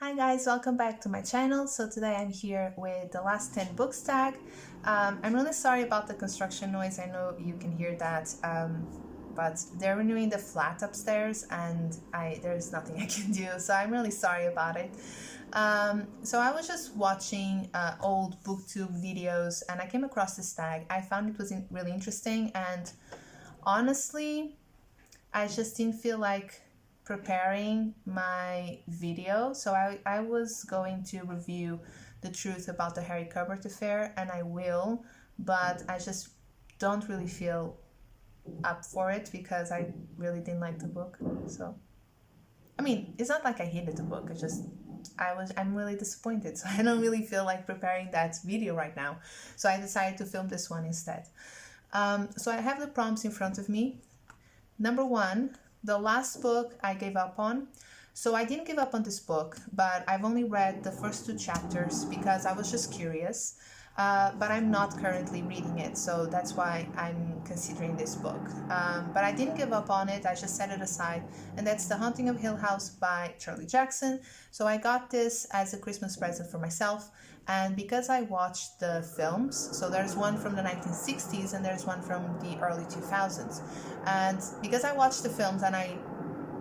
Hi guys, welcome back to my channel. So today I'm here with the last 10 books tag. I'm really sorry about the construction noise. I know you can hear that, but they're renewing the flat upstairs and there's nothing I can do, so I'm really sorry about it. So I was just watching old booktube videos and I came across this tag. I found it was really interesting, and honestly I just didn't feel like preparing my video, so I was going to review the truth about the Harry Couldnt affair, and I will, but I just don't really feel up for it because I really didn't like the book. So I mean, it's not like I hated the book, I'm really disappointed, so I don't really feel like preparing that video right now, so I decided to film this one instead. So I have the prompts in front of me. Number one, the last book I gave up on. So I didn't give up on this book, but I've only read the first 2 chapters because I was just curious, but I'm not currently reading it, so that's why I'm considering this book. But I didn't give up on it, I just set it aside, and that's The Haunting of Hill House by Shirley Jackson. So I got this as a Christmas present for myself, and because I watched the films, so there's one from the 1960s and there's one from the early 2000s, and because I watched the films and I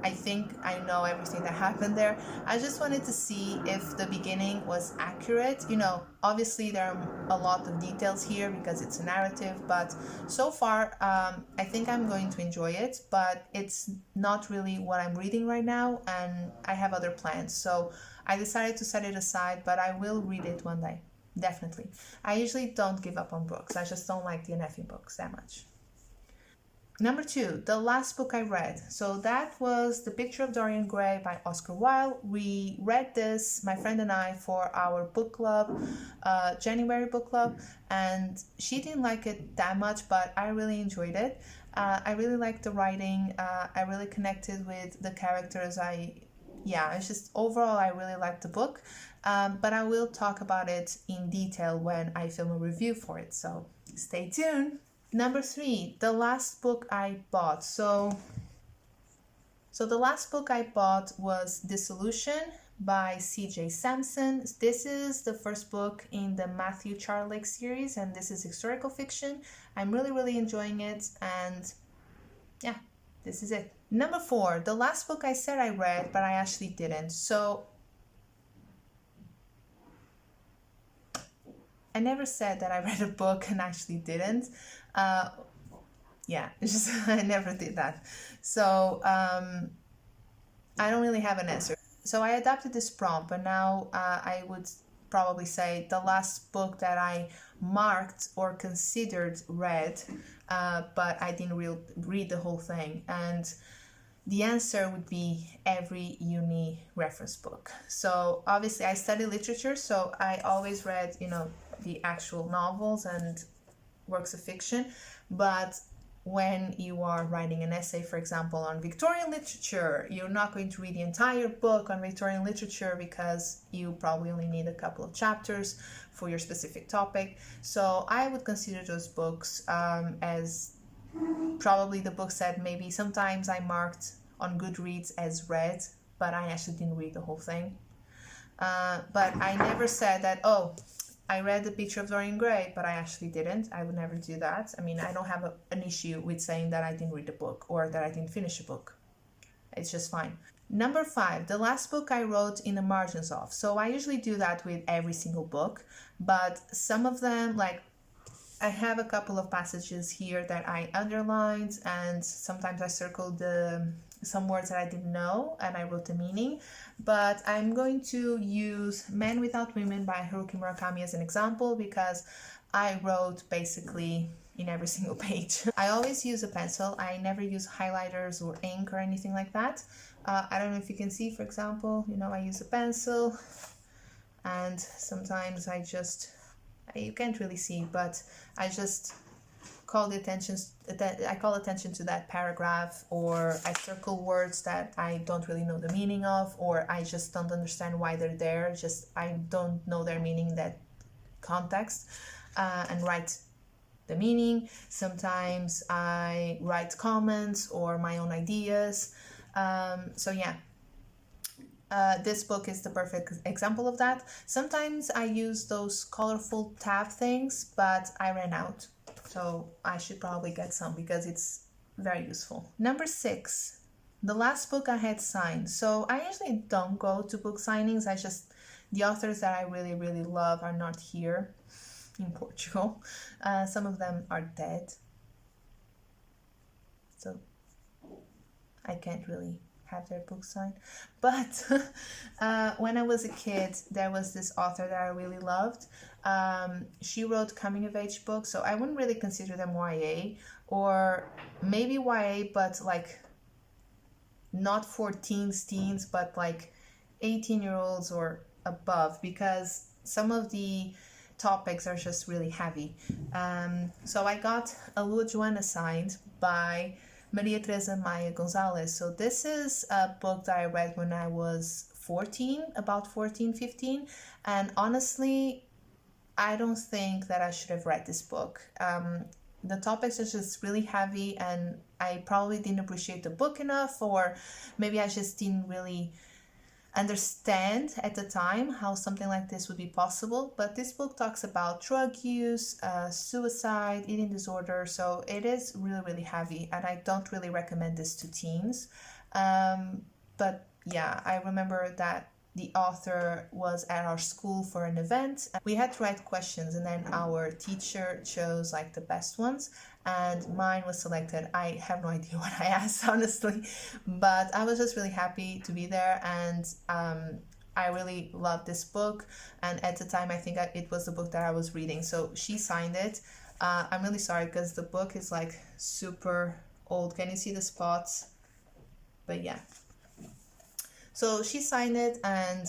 think I know everything that happened there, I just wanted to see if the beginning was accurate. You know, obviously there are a lot of details here because it's a narrative, but so far I think I'm going to enjoy it, but it's not really what I'm reading right now and I have other plans, so I decided to set it aside, but I will read it one day, definitely. I usually don't give up on books, I just don't like DNFing books that much. Number 2, the last book I read. So that was The Picture of Dorian Gray by Oscar Wilde. We read this, my friend and I, for our book club, January book club, and she didn't like it that much, but I really enjoyed it. I really liked the writing. I really connected with the characters. It's just overall I really liked the book, but I will talk about it in detail when I film a review for it, so stay tuned. Number 3, the last book I bought. So the last book I bought was Dissolution by C.J. Sampson. This is the first book in the Matthew Charlake series, and this is historical fiction. I'm really enjoying it, and yeah, this is it. Number 4, the last book I said I read, but I actually didn't. So I never said that I read a book and actually didn't. It's just I never did that. So I don't really have an answer. So I adapted this prompt, but now I would probably say the last book that I marked or considered read, but I didn't read the whole thing. And the answer would be every uni reference book. So obviously I study literature, so I always read, the actual novels and works of fiction, but when you are writing an essay, for example, on Victorian literature, you're not going to read the entire book on Victorian literature because you probably only need a couple of chapters for your specific topic. So I would consider those books as probably the books that maybe sometimes I marked on Goodreads as read, but I actually didn't read the whole thing. But I never said that, I read The Picture of Dorian Gray, but I actually didn't. I would never do that. I mean, I don't have an issue with saying that I didn't read a book or that I didn't finish a book. It's just fine. Number 5, the last book I wrote in the margins of. So I usually do that with every single book, but some of them, like I have a couple of passages here that I underlined, and sometimes I circled some words that I didn't know and I wrote the meaning. But I'm going to use Men Without Women by Haruki Murakami as an example because I wrote basically in every single page. I always use a pencil. I never use highlighters or ink or anything like that. I don't know if you can see, for example, I use a pencil, and sometimes you can't really see, but I just call attention to that paragraph, or I circle words that I don't really know the meaning of, or I just don't understand why they're there, I don't know their meaning, that context, and write the meaning. Sometimes I write comments or my own ideas. This book is the perfect example of that. Sometimes I use those colorful tab things, but I ran out. So I should probably get some because it's very useful. Number 6, the last book I had signed. So I usually don't go to book signings. The authors that I really, really love are not here in Portugal. Some of them are dead. So I can't really have their book signed. But when I was a kid, there was this author that I really loved. She wrote coming of age books, so I wouldn't really consider them YA, or maybe YA, but like not for teens, but like 18-year-olds or above, because some of the topics are just really heavy. So I got A Lua Joana signed by Maria Teresa Maia Gonzalez. So this is a book that I read when I was 14, about 14, 15. And honestly, I don't think that I should have read this book. The topics are just really heavy, and I probably didn't appreciate the book enough, or maybe I just didn't really understand at the time how something like this would be possible. But this book talks about drug use, suicide, eating disorder, so it is really, really heavy, and I don't really recommend this to teens. But yeah, I remember that the author was at our school for an event. We had to write questions, and then our teacher chose like the best ones, and mine was selected. I have no idea what I asked, honestly, but I was just really happy to be there, and I really loved this book. And at the time, I think it was the book that I was reading, so she signed it. I'm really sorry because the book is like super old. Can you see the spots? But yeah. So she signed it, and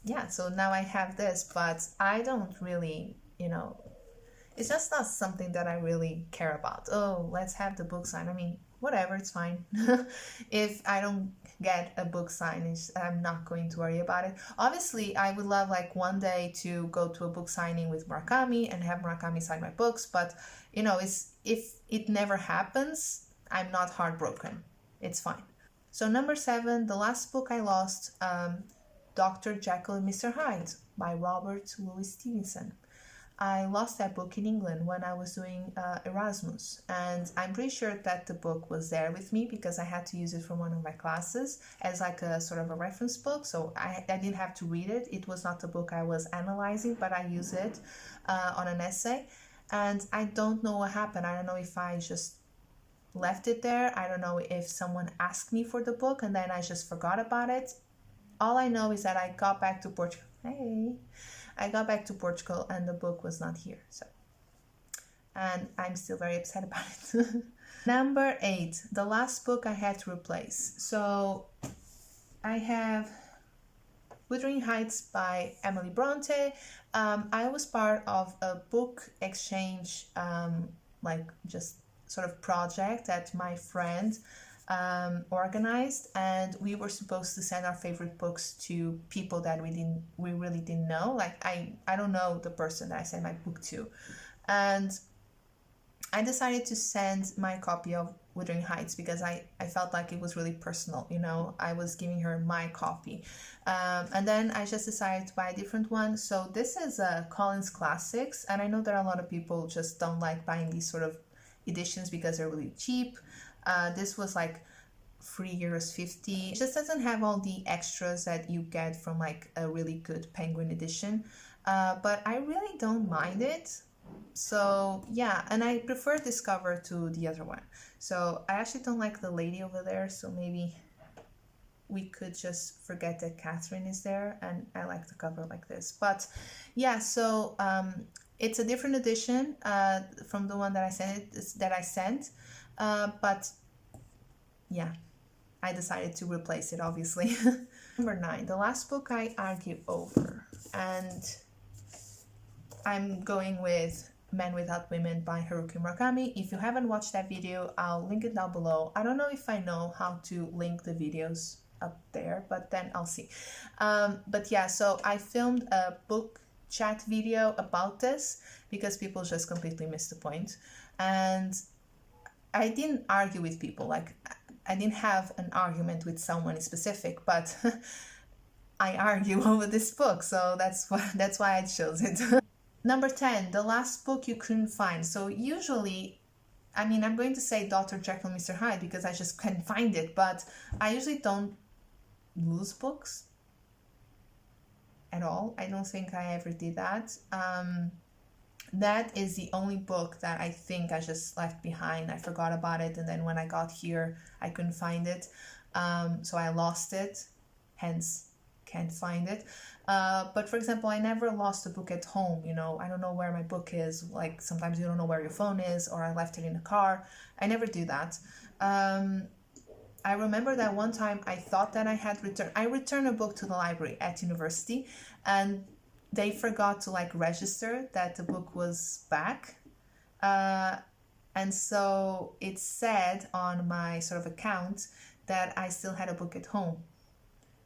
yeah, so now I have this, but I don't really, it's just not something that I really care about. Oh, let's have the book signed. I mean, whatever, it's fine. If I don't get a book signed, I'm not going to worry about it. Obviously, I would love like one day to go to a book signing with Murakami and have Murakami sign my books, but if it never happens, I'm not heartbroken. It's fine. So number 7, the last book I lost, Dr. Jekyll and Mr. Hyde by Robert Louis Stevenson. I lost that book in England when I was doing Erasmus, and I'm pretty sure that the book was there with me because I had to use it for one of my classes as like a sort of a reference book, so I didn't have to read it. It was not the book I was analyzing, but I used it on an essay, and I don't know what happened. I don't know if I just left it there. I don't know if someone asked me for the book and then I just forgot about it. All I know is that I got back to Portugal. I got back to Portugal and the book was not here. And I'm still very upset about it. Number 8, the last book I had to replace. So I have Wuthering Heights by Emily Bronte. I was part of a book exchange, like just sort of project that my friend organized, and we were supposed to send our favorite books to people that we really didn't know. Like I don't know the person that I sent my book to, and I decided to send my copy of Wuthering Heights because I felt like it was really personal, I was giving her my copy, and then I just decided to buy a different one. So this is a Collins Classics, and I know that a lot of people just don't like buying these sort of editions because they're really cheap. This was like €3.50. It just doesn't have all the extras that you get from like a really good Penguin edition, but I really don't mind it. So yeah, and I prefer this cover to the other one. So I actually don't like the lady over there, so maybe we could just forget that Catherine is there, and I like the cover like this. But yeah, so it's a different edition from the one that I sent, but yeah, I decided to replace it, obviously. Number 9, the last book I argue over, and I'm going with Men Without Women by Haruki Murakami. If you haven't watched that video, I'll link it down below. I don't know if I know how to link the videos up there, but then I'll see. But yeah, so I filmed a book chat video about this because people just completely missed the point, and I didn't argue with people. Like, I didn't have an argument with someone specific, but I argue over this book, so that's why I chose it. Number 10, the last book you couldn't find. So usually, I mean, I'm going to say Dr. Jekyll and Mr. Hyde because I just couldn't find it, but I usually don't lose books at all. I don't think I ever did that. That is the only book that I think I just left behind. I forgot about it, and then when I got here, I couldn't find it. So I lost it, hence can't find it. But for example, I never lost a book at home. You know, I don't know where my book is. Like sometimes you don't know where your phone is, or I left it in the car. I never do that. I remember that one time I thought that I returned a book to the library at university, and they forgot to like register that the book was back. And so it said on my sort of account that I still had a book at home.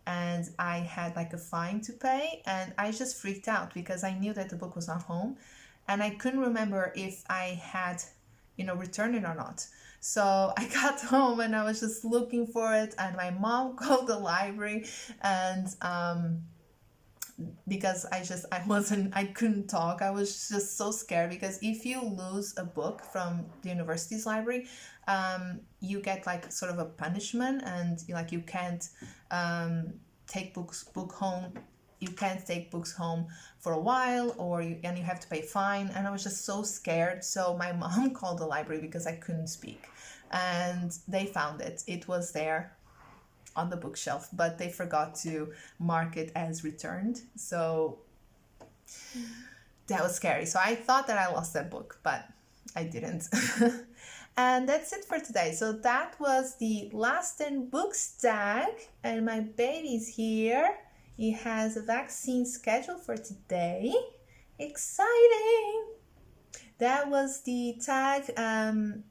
And I had like a fine to pay, and I just freaked out because I knew that the book was not home, and I couldn't remember if I had, you know, returned it or not. So I got home and I was just looking for it, and my mom called the library, and because I couldn't talk. I was just so scared, because if you lose a book from the university's library, you get like sort of a punishment, and like you can't take books home. You can't take books home for a while, and you have to pay fine. And I was just so scared. So my mom called the library because I couldn't speak, and they found it. It was there on the bookshelf, but they forgot to mark it as returned. So that was scary. So I thought that I lost that book, but I didn't. And that's it for today. So that was the last 10 books tag, and my baby's here. He has a vaccine scheduled for today. Exciting! That was the tag.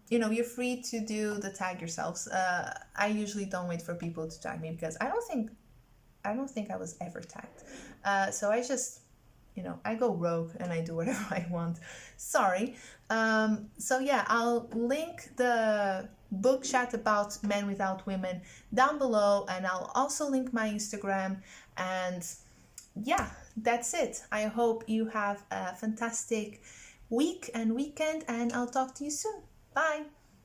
You know, you're free to do the tag yourselves. I usually don't wait for people to tag me, because I don't think I was ever tagged. So I just, you know, I go rogue and I do whatever I want. Sorry. So yeah, I'll link the book chat about Men Without Women down below, and I'll also link my Instagram. And yeah, that's it. I hope you have a fantastic week and weekend, and I'll talk to you soon. Bye.